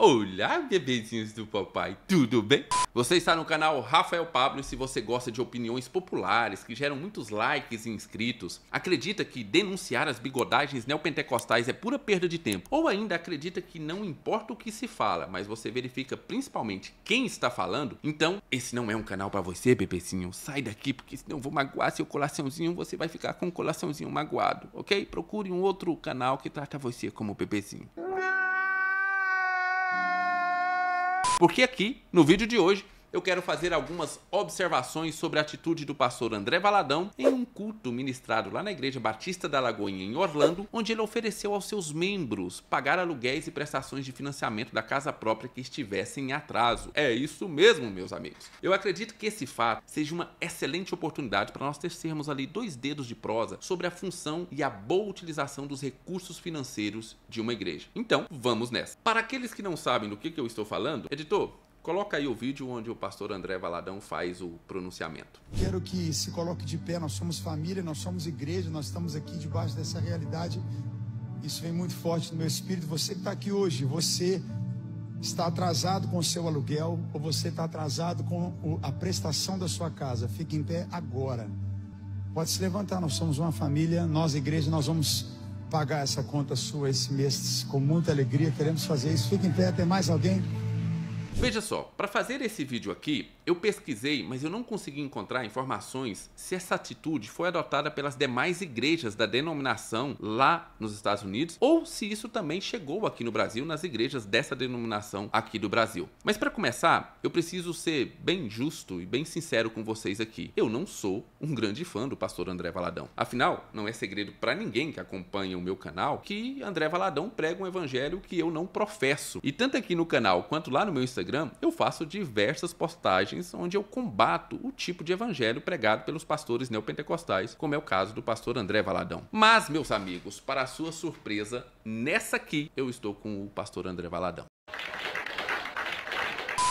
Olá, bebezinhos do papai, tudo bem? Você está no canal Rafael Pablo e se você gosta de opiniões populares que geram muitos likes e inscritos, acredita que denunciar as bigodagens neopentecostais é pura perda de tempo, ou ainda acredita que não importa o que se fala, mas você verifica principalmente quem está falando, então esse não é um canal para você, bebezinho. Sai daqui porque senão eu vou magoar seu coraçãozinho, você vai ficar com o coraçãozinho magoado, ok? Procure um outro canal que trata você como bebezinho. Porque aqui, no vídeo de hoje, eu quero fazer algumas observações sobre a atitude do pastor André Valadão em um culto ministrado lá na Igreja Batista da Lagoinha, em Orlando, onde ele ofereceu aos seus membros pagar aluguéis e prestações de financiamento da casa própria que estivessem em atraso. É isso mesmo, meus amigos. Eu acredito que esse fato seja uma excelente oportunidade para nós tecermos ali 2 dedos de prosa sobre a função e a boa utilização dos recursos financeiros de uma igreja. Então, vamos nessa. Para aqueles que não sabem do que eu estou falando, editor, coloca aí o vídeo onde o pastor André Valadão faz o pronunciamento. Quero que se coloque de pé, nós somos família, nós somos igreja, nós estamos aqui debaixo dessa realidade. Isso vem muito forte no meu espírito. Você que está aqui hoje, você está atrasado com o seu aluguel ou você está atrasado com a prestação da sua casa, fique em pé agora. Pode se levantar, nós somos uma família, nós igreja, nós vamos pagar essa conta sua esse mês com muita alegria, queremos fazer isso. Fique em pé, tem mais alguém? Veja só, para fazer esse vídeo aqui, eu pesquisei, mas eu não consegui encontrar informações se essa atitude foi adotada pelas demais igrejas da denominação lá nos Estados Unidos ou se isso também chegou aqui no Brasil, nas igrejas dessa denominação aqui do Brasil. Mas para começar, eu preciso ser bem justo e bem sincero com vocês aqui. Eu não sou um grande fã do pastor André Valadão. Afinal, não é segredo para ninguém que acompanha o meu canal que André Valadão prega um evangelho que eu não professo. E tanto aqui no canal quanto lá no meu Instagram, eu faço diversas postagens onde eu combato o tipo de evangelho pregado pelos pastores neopentecostais, como é o caso do pastor André Valadão. Mas, meus amigos, para a sua surpresa, nessa aqui eu estou com o pastor André Valadão.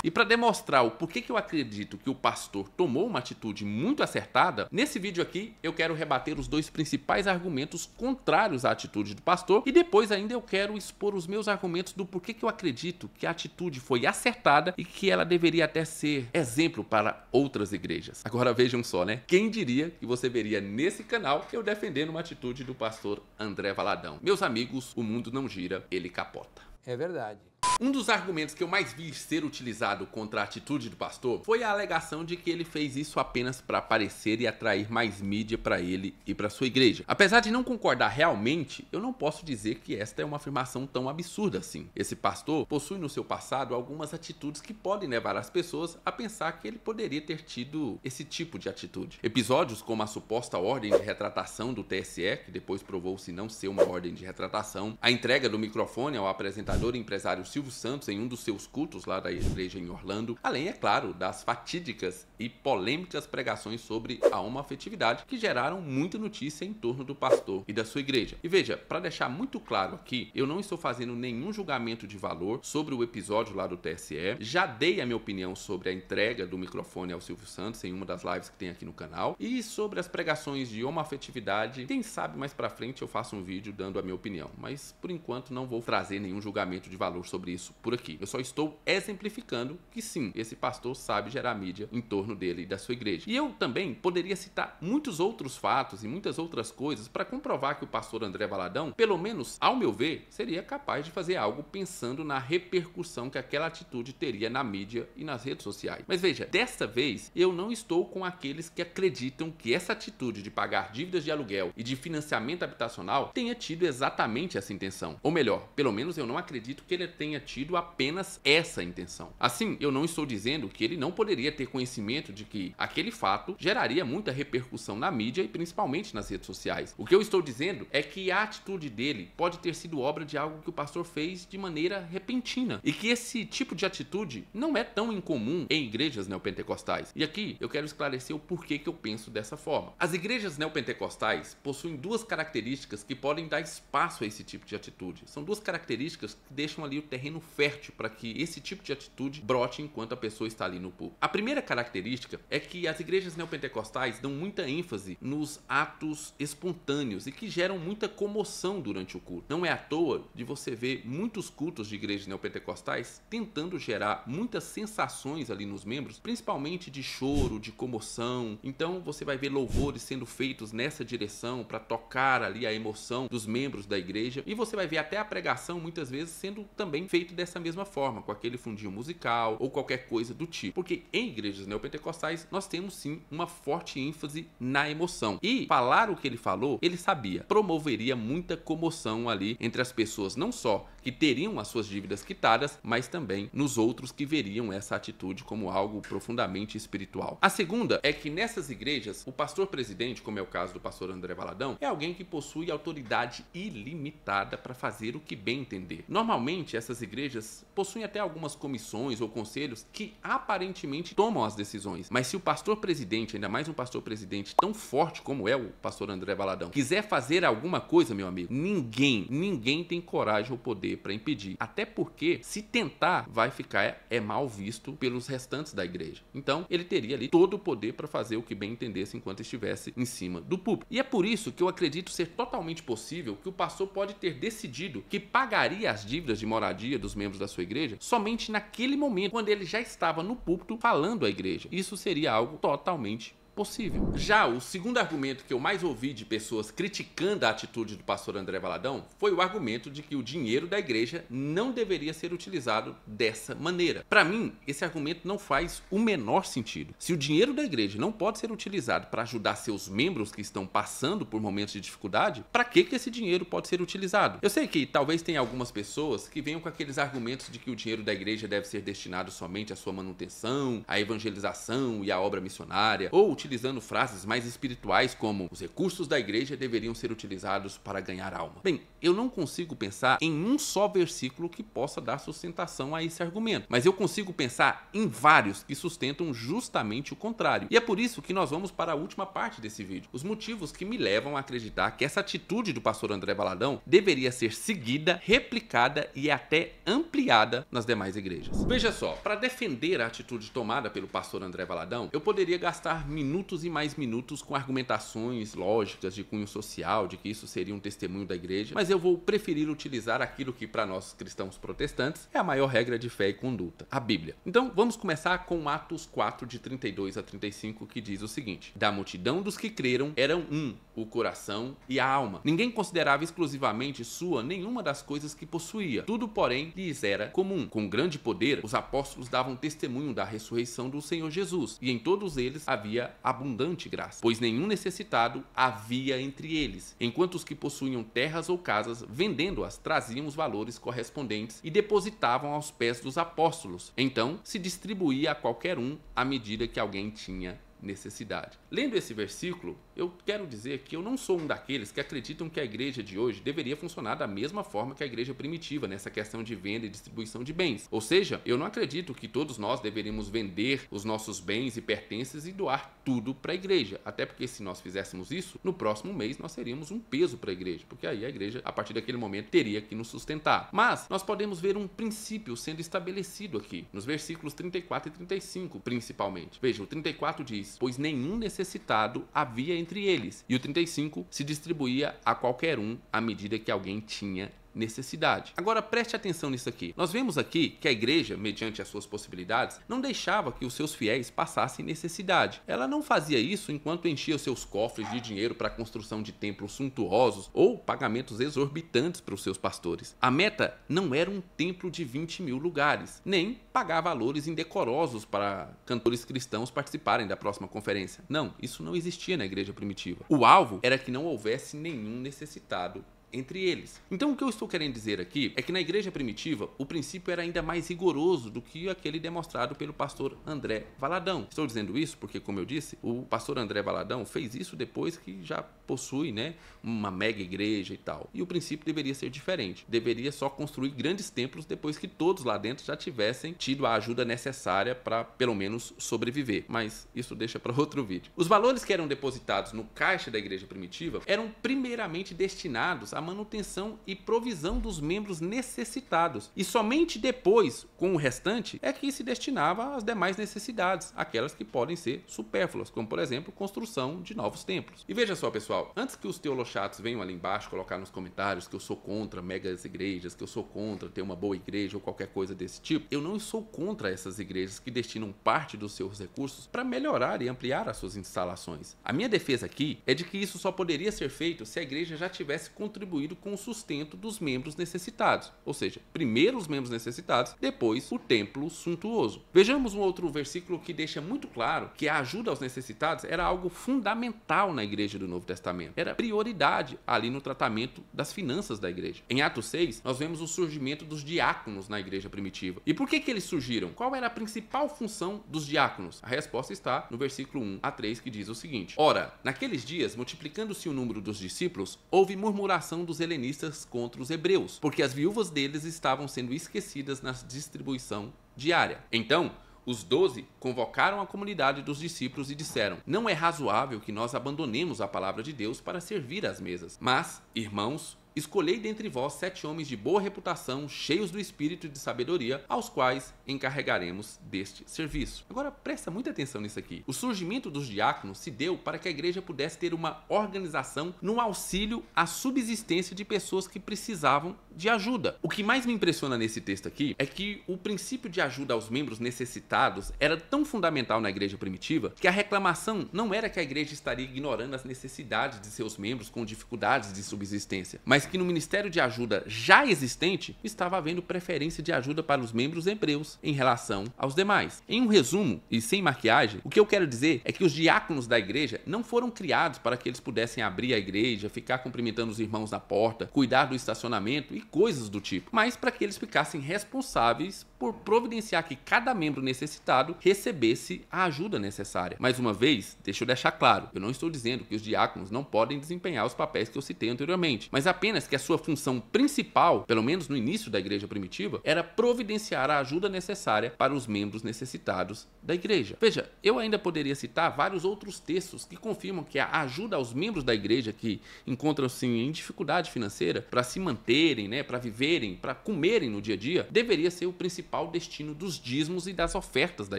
E para demonstrar o porquê que eu acredito que o pastor tomou uma atitude muito acertada, nesse vídeo aqui eu quero rebater os 2 principais argumentos contrários à atitude do pastor e depois ainda eu quero expor os meus argumentos do porquê que eu acredito que a atitude foi acertada e que ela deveria até ser exemplo para outras igrejas. Agora vejam só, né? Quem diria que você veria nesse canal eu defendendo uma atitude do pastor André Valadão. Meus amigos, o mundo não gira, ele capota. É verdade. Um dos argumentos que eu mais vi ser utilizado contra a atitude do pastor foi a alegação de que ele fez isso apenas para aparecer e atrair mais mídia para ele e para sua igreja. Apesar de não concordar realmente, eu não posso dizer que esta é uma afirmação tão absurda assim. Esse pastor possui no seu passado algumas atitudes que podem levar as pessoas a pensar que ele poderia ter tido esse tipo de atitude. Episódios como a suposta ordem de retratação do TSE, que depois provou-se não ser uma ordem de retratação, a entrega do microfone ao apresentador e empresário Silvio Santos em um dos seus cultos lá da igreja em Orlando, além, é claro, das fatídicas e polêmicas pregações sobre a homoafetividade que geraram muita notícia em torno do pastor e da sua igreja. E veja, para deixar muito claro aqui, eu não estou fazendo nenhum julgamento de valor sobre o episódio lá do TSE, já dei a minha opinião sobre a entrega do microfone ao Silvio Santos em uma das lives que tem aqui no canal e sobre as pregações de homoafetividade, quem sabe mais pra frente eu faço um vídeo dando a minha opinião, mas por enquanto não vou trazer nenhum julgamento de valor sobre isso por aqui. Eu só estou exemplificando que sim, esse pastor sabe gerar mídia em torno dele e da sua igreja. E eu também poderia citar muitos outros fatos e muitas outras coisas para comprovar que o pastor André Valadão, pelo menos ao meu ver, seria capaz de fazer algo pensando na repercussão que aquela atitude teria na mídia e nas redes sociais. Mas veja, desta vez eu não estou com aqueles que acreditam que essa atitude de pagar dívidas de aluguel e de financiamento habitacional tenha tido exatamente essa intenção. Ou melhor, pelo menos eu não acredito que ele tenha tido apenas essa intenção. Assim, eu não estou dizendo que ele não poderia ter conhecimento de que aquele fato geraria muita repercussão na mídia e principalmente nas redes sociais. O que eu estou dizendo é que a atitude dele pode ter sido obra de algo que o pastor fez de maneira repentina e que esse tipo de atitude não é tão incomum em igrejas neopentecostais. E aqui eu quero esclarecer o porquê que eu penso dessa forma. As igrejas neopentecostais possuem 2 características que podem dar espaço a esse tipo de atitude. São 2 características que deixam ali o terreno terreno fértil para que esse tipo de atitude brote enquanto a pessoa está ali no púlpito. A primeira característica é que as igrejas neopentecostais dão muita ênfase nos atos espontâneos e que geram muita comoção durante o culto. Não é à toa de você ver muitos cultos de igrejas neopentecostais tentando gerar muitas sensações ali nos membros, principalmente de choro, de comoção. Então você vai ver louvores sendo feitos nessa direção para tocar ali a emoção dos membros da igreja, e você vai ver até a pregação muitas vezes sendo também feito dessa mesma forma, com aquele fundinho musical ou qualquer coisa do tipo. Porque em igrejas neopentecostais nós temos sim uma forte ênfase na emoção. E falar o que ele falou, ele sabia, promoveria muita comoção ali entre as pessoas, não só que teriam as suas dívidas quitadas, mas também nos outros que veriam essa atitude como algo profundamente espiritual. A segunda é que nessas igrejas, o pastor presidente, como é o caso do pastor André Valadão, é alguém que possui autoridade ilimitada para fazer o que bem entender. Normalmente, essas igrejas possuem até algumas comissões ou conselhos que aparentemente tomam as decisões, mas se o pastor presidente, ainda mais um pastor presidente tão forte como é o pastor André Valadão, quiser fazer alguma coisa, meu amigo, ninguém tem coragem ou poder para impedir. Até porque, se tentar, vai ficar mal visto pelos restantes da igreja. Então, ele teria ali todo o poder para fazer o que bem entendesse enquanto estivesse em cima do púlpito. E é por isso que eu acredito ser totalmente possível que o pastor pode ter decidido que pagaria as dívidas de moradia dos membros da sua igreja somente naquele momento, quando ele já estava no púlpito falando à igreja. Isso seria algo totalmente possível. Já o segundo argumento que eu mais ouvi de pessoas criticando a atitude do pastor André Valadão foi o argumento de que o dinheiro da igreja não deveria ser utilizado dessa maneira. Para mim, esse argumento não faz o menor sentido. Se o dinheiro da igreja não pode ser utilizado para ajudar seus membros que estão passando por momentos de dificuldade, para que esse dinheiro pode ser utilizado? Eu sei que talvez tenha algumas pessoas que venham com aqueles argumentos de que o dinheiro da igreja deve ser destinado somente à sua manutenção, à evangelização e à obra missionária, ou utilizando frases mais espirituais como os recursos da igreja deveriam ser utilizados para ganhar alma. Bem, eu não consigo pensar em um só versículo que possa dar sustentação a esse argumento, mas eu consigo pensar em vários que sustentam justamente o contrário. E é por isso que nós vamos para a última parte desse vídeo. Os motivos que me levam a acreditar que essa atitude do pastor André Valadão deveria ser seguida, replicada e até ampliada nas demais igrejas. Veja só, para defender a atitude tomada pelo pastor André Valadão, eu poderia gastar minutos e mais minutos com argumentações lógicas de cunho social, de que isso seria um testemunho da igreja, mas eu vou preferir utilizar aquilo que para nós cristãos protestantes é a maior regra de fé e conduta, a Bíblia. Então vamos começar com Atos 4 de 32 a 35, que diz o seguinte: da multidão dos que creram eram um, o coração e a alma. Ninguém considerava exclusivamente sua nenhuma das coisas que possuía. Tudo, porém, lhes era comum. Com grande poder, os apóstolos davam testemunho da ressurreição do Senhor Jesus, e em todos eles havia abundante graça, pois nenhum necessitado havia entre eles, enquanto os que possuíam terras ou casas, vendendo-as, traziam os valores correspondentes e depositavam aos pés dos apóstolos. Então se distribuía a qualquer um à medida que alguém tinha necessidade. Lendo esse versículo, eu quero dizer que eu não sou um daqueles que acreditam que a igreja de hoje deveria funcionar da mesma forma que a igreja primitiva, nessa questão de venda e distribuição de bens. Ou seja, eu não acredito que todos nós deveríamos vender os nossos bens e pertences e doar tudo para a igreja. Até porque se nós fizéssemos isso, no próximo mês nós seríamos um peso para a igreja, porque aí a igreja, a partir daquele momento, teria que nos sustentar. Mas nós podemos ver um princípio sendo estabelecido aqui, nos versículos 34 e 35, principalmente. Veja, o 34 diz: pois nenhum necessitado havia entre eles. E o 35 se distribuía a qualquer um à medida que alguém tinha necessidade. Agora preste atenção nisso aqui. Nós vemos aqui que a igreja, mediante as suas possibilidades, não deixava que os seus fiéis passassem necessidade. Ela não fazia isso enquanto enchia os seus cofres de dinheiro para a construção de templos suntuosos ou pagamentos exorbitantes para os seus pastores. A meta não era um templo de 20 mil lugares, nem pagar valores indecorosos para cantores cristãos participarem da próxima conferência. Não, isso não existia na igreja primitiva. O alvo era que não houvesse nenhum necessitado entre eles. Então o que eu estou querendo dizer aqui é que na igreja primitiva o princípio era ainda mais rigoroso do que aquele demonstrado pelo pastor André Valadão. Estou dizendo isso porque, como eu disse, o pastor André Valadão fez isso depois que já possui, uma mega igreja e tal. E o princípio deveria ser diferente. Deveria só construir grandes templos depois que todos lá dentro já tivessem tido a ajuda necessária para, pelo menos, sobreviver. Mas isso deixa para outro vídeo. Os valores que eram depositados no caixa da igreja primitiva eram primeiramente destinados a manutenção e provisão dos membros necessitados, e somente depois, com o restante, é que se destinava às demais necessidades, aquelas que podem ser supérfluas, como por exemplo, construção de novos templos. E veja só, pessoal, antes que os teolochatos venham ali embaixo colocar nos comentários que eu sou contra megas igrejas, que eu sou contra ter uma boa igreja ou qualquer coisa desse tipo, eu não sou contra essas igrejas que destinam parte dos seus recursos para melhorar e ampliar as suas instalações. A minha defesa aqui é de que isso só poderia ser feito se a igreja já tivesse contribuído com o sustento dos membros necessitados, ou seja, primeiro os membros necessitados, depois o templo suntuoso. Vejamos um outro versículo que deixa muito claro que a ajuda aos necessitados era algo fundamental na igreja do Novo Testamento, era prioridade ali no tratamento das finanças da igreja. Em Atos 6, nós vemos o surgimento dos diáconos na igreja primitiva. E por que eles surgiram? Qual era a principal função dos diáconos? A resposta está no versículo 1 a 3, que diz o seguinte: Ora, naqueles dias, multiplicando-se o número dos discípulos, houve murmuração dos helenistas contra os hebreus, porque as viúvas deles estavam sendo esquecidas na distribuição diária. Então, os 12 convocaram a comunidade dos discípulos e disseram: Não é razoável que nós abandonemos a palavra de Deus para servir às mesas. Mas, irmãos, escolhei dentre vós 7 homens de boa reputação, cheios do espírito e de sabedoria, aos quais encarregaremos deste serviço. Agora presta muita atenção nisso aqui. O surgimento dos diáconos se deu para que a igreja pudesse ter uma organização no auxílio à subsistência de pessoas que precisavam de ajuda. O que mais me impressiona nesse texto aqui é que o princípio de ajuda aos membros necessitados era tão fundamental na igreja primitiva que a reclamação não era que a igreja estaria ignorando as necessidades de seus membros com dificuldades de subsistência, mas que no ministério de ajuda já existente estava havendo preferência de ajuda para os membros hebreus em relação aos demais. Em um resumo e sem maquiagem, o que eu quero dizer é que os diáconos da igreja não foram criados para que eles pudessem abrir a igreja, ficar cumprimentando os irmãos na porta, cuidar do estacionamento e coisas do tipo, mas para que eles ficassem responsáveis por providenciar que cada membro necessitado recebesse a ajuda necessária. Mais uma vez, deixa eu deixar claro, eu não estou dizendo que os diáconos não podem desempenhar os papéis que eu citei anteriormente, mas apenas que a sua função principal, pelo menos no início da igreja primitiva, era providenciar a ajuda necessária para os membros necessitados da igreja. Veja, eu ainda poderia citar vários outros textos que confirmam que a ajuda aos membros da igreja que encontram-se em dificuldade financeira para se manterem, para viverem, para comerem no dia a dia, deveria ser o principal destino dos dízimos e das ofertas da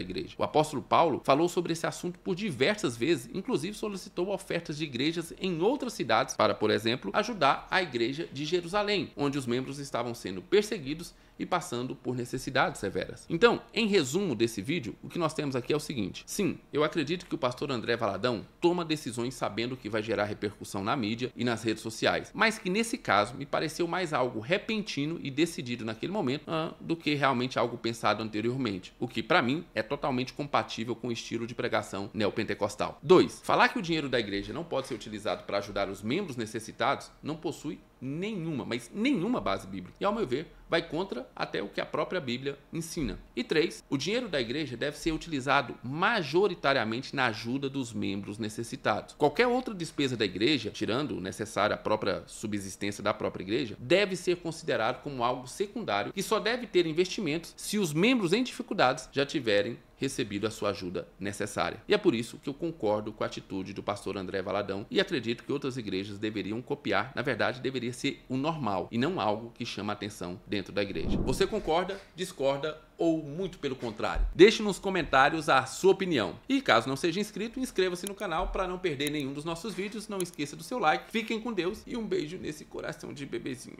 igreja. O apóstolo Paulo falou sobre esse assunto por diversas vezes, inclusive solicitou ofertas de igrejas em outras cidades para, por exemplo, ajudar a igreja de Jerusalém, onde os membros estavam sendo perseguidos e passando por necessidades severas. Então, em resumo desse vídeo, o que nós temos aqui é o seguinte: sim, eu acredito que o pastor André Valadão toma decisões sabendo que vai gerar repercussão na mídia e nas redes sociais, mas que nesse caso me pareceu mais algo repentino e decidido naquele momento do que realmente algo pensado anteriormente, o que para mim é totalmente compatível com o estilo de pregação neopentecostal. 2. Falar que o dinheiro da igreja não pode ser utilizado para ajudar os membros necessitados não possui nenhuma, mas nenhuma base bíblica. E ao meu ver, vai contra até o que a própria Bíblia ensina. E 3, o dinheiro da igreja deve ser utilizado majoritariamente na ajuda dos membros necessitados. Qualquer outra despesa da igreja, tirando o necessário à própria subsistência da própria igreja, deve ser considerado como algo secundário que só deve ter investimentos se os membros em dificuldades já tiverem recebido a sua ajuda necessária. E é por isso que eu concordo com a atitude do pastor André Valadão e acredito que outras igrejas deveriam copiar. Na verdade, deveria ser o normal e não algo que chama a atenção dentro da igreja. Você concorda, discorda ou muito pelo contrário? Deixe nos comentários a sua opinião. E caso não seja inscrito, inscreva-se no canal para não perder nenhum dos nossos vídeos. Não esqueça do seu like. Fiquem com Deus e um beijo nesse coração de bebezinho.